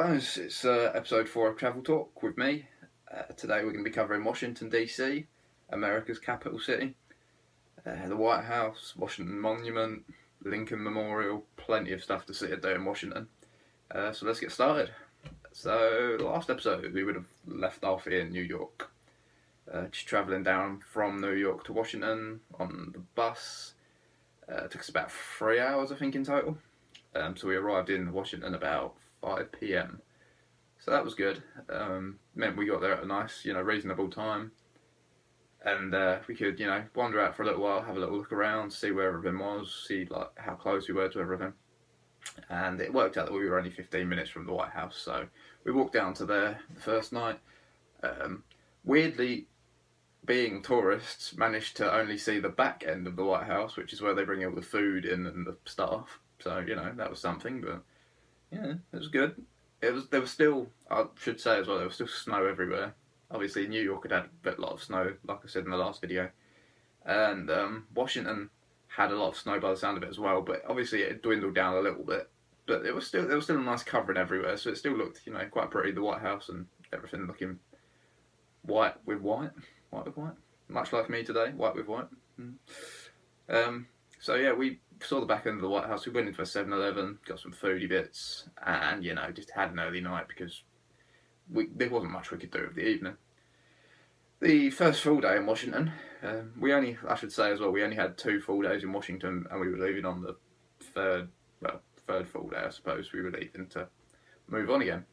guys, it's episode 4 of Travel Talk with me. Today we're going to be covering Washington DC, America's capital city, the White House, Washington Monument, Lincoln Memorial, plenty of stuff to see and do in Washington. So let's get started. So the last episode we would have left off in New York, just travelling down from New York to Washington on the bus. It took us about 3 hours I think in total. So we arrived in Washington about 5 p.m. So that was good. Meant we got there at a nice, reasonable time. And we could, wander out for a little while, have a little look around, see where everything was, see how close we were to everything. And it worked out that we were only 15 minutes from the White House. So we walked down to there the first night. Weirdly, being tourists, managed to only see the back end of the White House, which is where they bring all the food in and the staff. So, that was something, but yeah, it was good. There was still, I should say as well, there was still snow everywhere. Obviously, New York had a lot of snow, like I said in the last video. And Washington had a lot of snow by the sound of it as well, but obviously it dwindled down a little bit. But there was still a nice covering everywhere, so it still looked, quite pretty, the White House and everything looking white with white. Much like me today, white with white. So yeah, we saw the back end of the White House. We went into a 7-Eleven, got some foodie bits, and just had an early night because there wasn't much we could do with the evening. The first full day in Washington, I should say as well, we only had 2 full days in Washington, and we were leaving on the third full day, I suppose. We were leaving to move on again.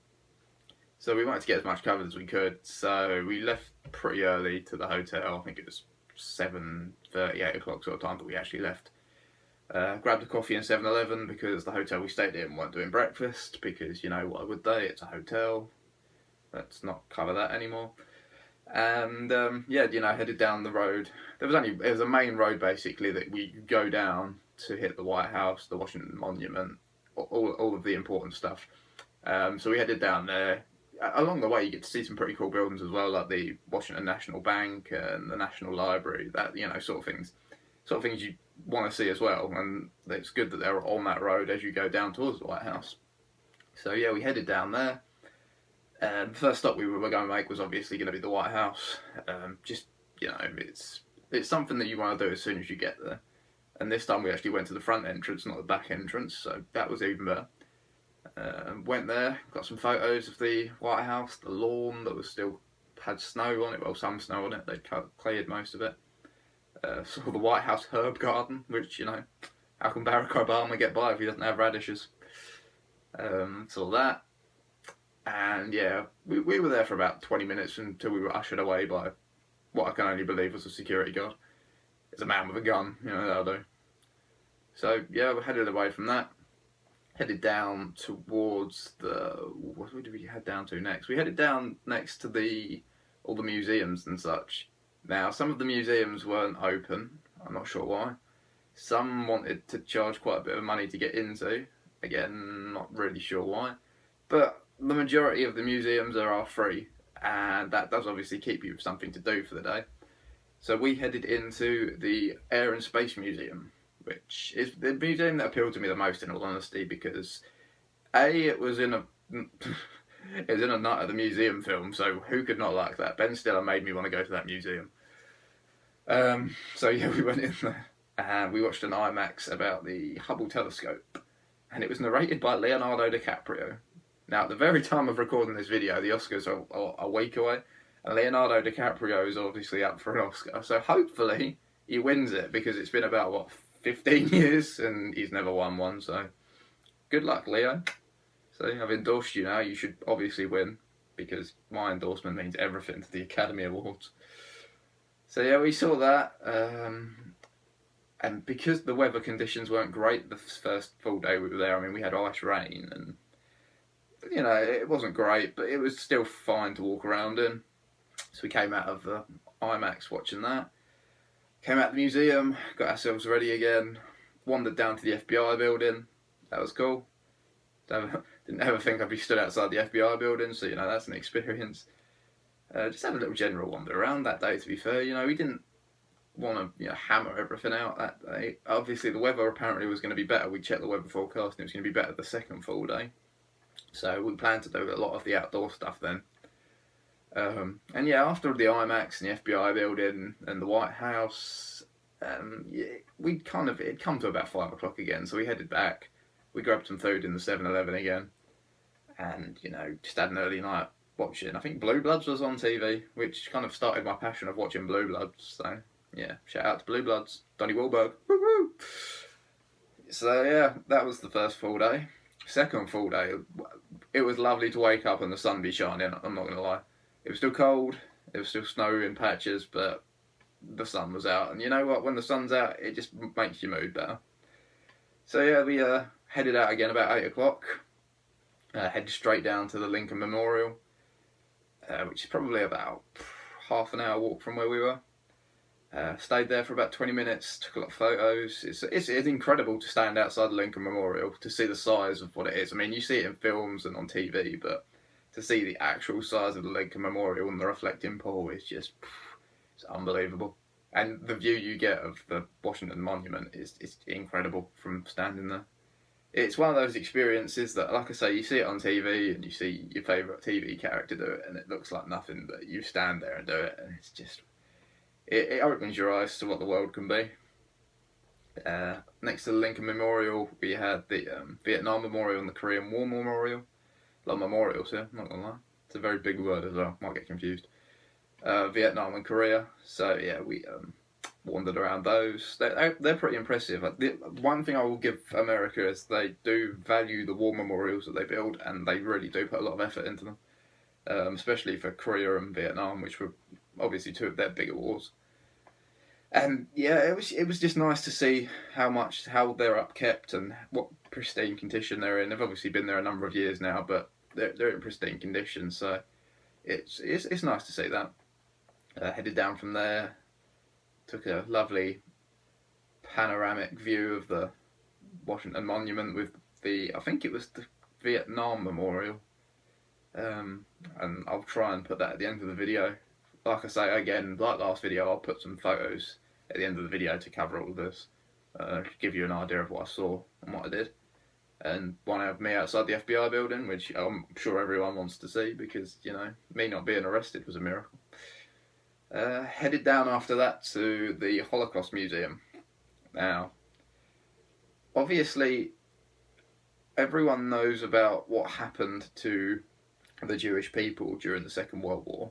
So we wanted to get as much covered as we could, so we left pretty early to the hotel. I think it was 7:30, 8 o'clock sort of time that we actually left. Grabbed a coffee in 7-Eleven because the hotel we stayed in weren't doing breakfast because, why would they? It's a hotel. Let's not cover that anymore. And, headed down the road. It was a main road basically that we go down to hit the White House, the Washington Monument, all of the important stuff. So we headed down there. Along the way you get to see some pretty cool buildings as well, like the Washington National Bank and the National Library, that, sort of things you want to see as well, and it's good that they're on that road as you go down towards the White House. So yeah, we headed down there, and the first stop we were going to make was obviously going to be the White House. It's something that you want to do as soon as you get there, and this time we actually went to the front entrance, not the back entrance, so that was even better. Went there, got some photos of the White House, the lawn that was still had snow on it, well, some snow on it, they'd cleared most of it. Saw the White House herb garden, which, how can Barack Obama get by if he doesn't have radishes? Saw that. And yeah, we were there for about 20 minutes until we were ushered away by what I can only believe was a security guard. It's a man with a gun, that'll do. So yeah, we headed away from that. Headed down towards what did we head down to next? We headed down next to all the museums and such. Now, some of the museums weren't open. I'm not sure why. Some wanted to charge quite a bit of money to get into. Again, not really sure why. But the majority of the museums are free, and that does obviously keep you with something to do for the day. So we headed into the Air and Space Museum, which is the museum that appealed to me the most, in all honesty, because it was in a Night at the Museum film, so who could not like that? Ben Stiller made me want to go to that museum. So yeah, we went in there and we watched an IMAX about the Hubble telescope, and it was narrated by Leonardo DiCaprio. Now, at the very time of recording this video, the Oscars are a week away, and Leonardo DiCaprio is obviously up for an Oscar, so hopefully he wins it, because it's been about, 15 years, and he's never won one, so good luck, Leo. So I've endorsed you now, you should obviously win, because my endorsement means everything to the Academy Awards. So yeah, we saw that, and because the weather conditions weren't great the first full day we were there, we had ice rain, and it wasn't great, but it was still fine to walk around in. So we came out of the IMAX watching that, came out of the museum, got ourselves ready again, wandered down to the FBI building. That was cool. Didn't ever think I'd be stood outside the FBI building, so that's an experience. Just had a little general wander around that day, to be fair. We didn't want to hammer everything out that day. Obviously the weather apparently was going to be better. We checked the weather forecast and it was going to be better the second full day. So we planned to do a lot of the outdoor stuff then. And yeah, after the IMAX and the FBI building and the White House, yeah, it'd come to about 5 o'clock again. So we headed back. We grabbed some food in the 7-Eleven again, and just had an early night watching. I think Blue Bloods was on TV, which kind of started my passion of watching Blue Bloods. So yeah, shout out to Blue Bloods, Donnie Wahlberg. Woo-hoo! So yeah, that was the first full day. Second full day, it was lovely to wake up and the sun be shining. I'm not gonna lie. It was still cold, it was still snow in patches, but the sun was out. And you know what? When the sun's out, it just makes your mood better. So yeah, we headed out again about 8 o'clock. Headed straight down to the Lincoln Memorial, which is probably about half an hour walk from where we were. Stayed there for about 20 minutes, took a lot of photos. It's incredible to stand outside the Lincoln Memorial to see the size of what it is. I mean, you see it in films and on TV, but to see the actual size of the Lincoln Memorial and the reflecting pool is just, it's unbelievable. And the view you get of the Washington Monument is incredible from standing there. It's one of those experiences that, like I say, you see it on TV and you see your favourite TV character do it and it looks like nothing, but you stand there and do it and it's just, it opens your eyes to what the world can be. Next to the Lincoln Memorial, we had the Vietnam Memorial and the Korean War Memorial. A lot of memorials here, not gonna lie. It's a very big word as well, might get confused. Vietnam and Korea, so yeah, we wandered around those. They're pretty impressive. The one thing I will give America is they do value the war memorials that they build, and they really do put a lot of effort into them, especially for Korea and Vietnam, which were obviously two of their bigger wars. And yeah, it was just nice to see how they're upkept and what pristine condition they're in. They've obviously been there a number of years now, but they're in pristine condition, so it's nice to see that. Headed down from there, took a lovely panoramic view of the Washington Monument with I think it was the Vietnam Memorial, and I'll try and put that at the end of the video. Like I say, again, like last video, I'll put some photos at the end of the video to cover all of this, to give you an idea of what I saw and what I did. And one of me outside the FBI building, which I'm sure everyone wants to see because, me not being arrested was a miracle. Headed down after that to the Holocaust Museum. Now, obviously, everyone knows about what happened to the Jewish people during the Second World War.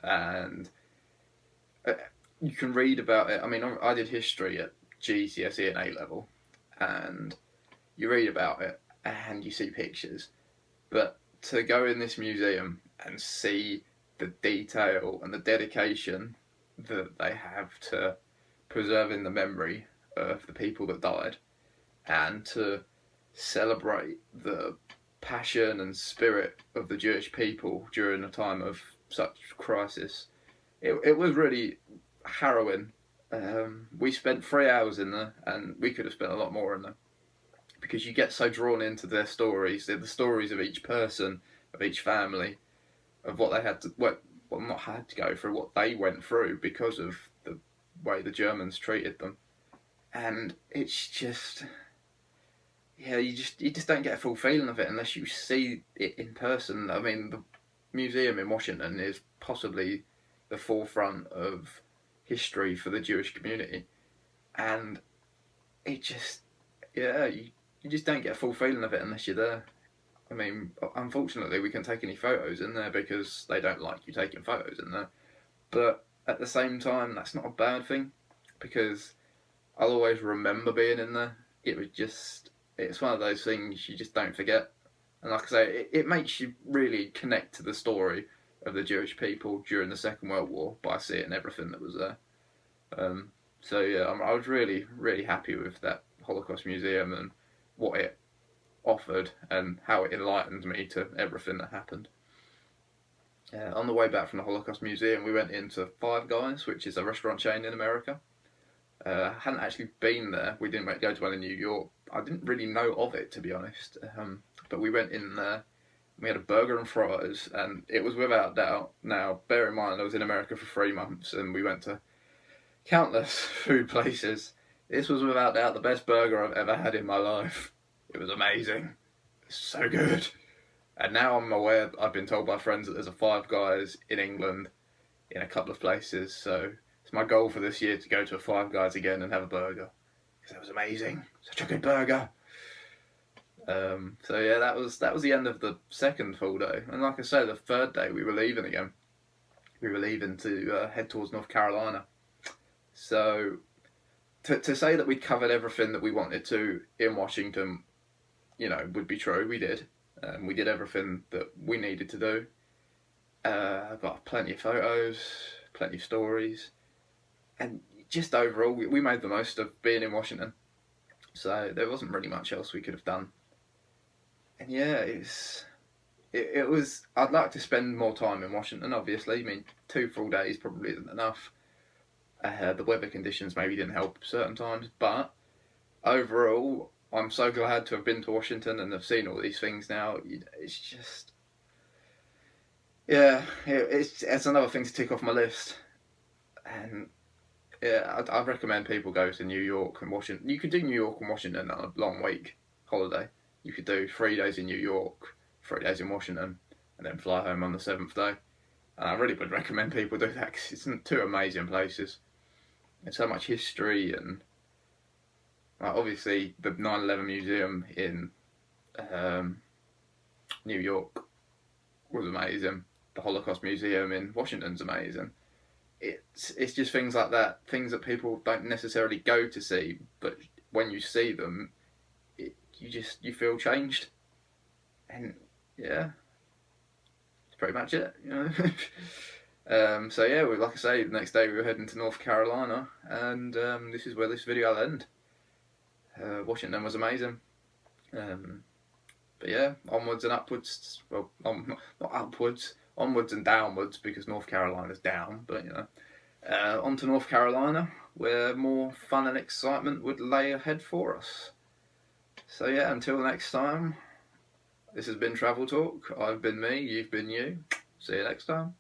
And you can read about it. I mean, I did history at GCSE and A level, and you read about it and you see pictures. But to go in this museum and see the detail and the dedication that they have to preserving the memory of the people that died, and to celebrate the passion and spirit of the Jewish people during a time of such crisis, it was really harrowing. We spent 3 hours in there, and we could have spent a lot more in there, because you get so drawn into their stories, the stories of each person, of each family, of what they had to, not had to go through, what they went through because of the way the Germans treated them. And it's just, yeah, you just don't get a full feeling of it unless you see it in person. I mean, the museum in Washington is possibly the forefront of history for the Jewish community, and it just, yeah, you just don't get a full feeling of it unless you're there. I mean, unfortunately, we can't take any photos in there because they don't like you taking photos in there. But at the same time, that's not a bad thing, because I'll always remember being in there. It's one of those things you just don't forget. And like I say, it makes you really connect to the story of the Jewish people during the Second World War by seeing everything that was there. So yeah, I was really, really happy with that Holocaust Museum and what it offered and how it enlightened me to everything that happened. On the way back from the Holocaust Museum, we went into Five Guys, which is a restaurant chain in America. I hadn't actually been there. We didn't go to one in New York. I didn't really know of it, to be honest. But we went in there. We had a burger and fries, and it was without doubt. Now, bear in mind, I was in America for 3 months, and we went to countless food places. This was without doubt the best burger I've ever had in my life. It was amazing. It's so good. And now I'm aware, I've been told by friends that there's a Five Guys in England in a couple of places. So it's my goal for this year to go to a Five Guys again and have a burger. Because that was amazing. Such a good burger. So yeah, that was the end of the second full day. And like I say, the third day we were leaving again. We were leaving to head towards North Carolina. So to say that we'd covered everything that we wanted to in Washington, would be true. We did. We did everything that we needed to do. I've got plenty of photos, plenty of stories, and just overall, we made the most of being in Washington. So there wasn't really much else we could have done. And yeah, it was. I'd like to spend more time in Washington. Obviously, I mean, 2 full days probably isn't enough. The weather conditions maybe didn't help certain times, but overall, I'm so glad to have been to Washington and have seen all these things now. It's just, yeah, it's another thing to tick off my list. And yeah, I'd recommend people go to New York and Washington. You could do New York and Washington on a long week holiday. You could do 3 days in New York, 3 days in Washington, and then fly home on the 7th day. And I really would recommend people do that because it's 2 amazing places. And so much history, and obviously the 9/11 museum in New York was amazing. The Holocaust Museum in Washington's amazing. It's just things like that, things that people don't necessarily go to see, but when you see them, you feel changed. And yeah, that's pretty much it, So yeah, like I say, the next day we were heading to North Carolina, and this is where this video will end. Washington was amazing. But yeah, onwards and upwards. Well, not upwards, onwards and downwards, because North Carolina's down. But on to North Carolina, where more fun and excitement would lay ahead for us. So yeah, until next time, this has been Travel Talk. I've been me, you've been you. See you next time.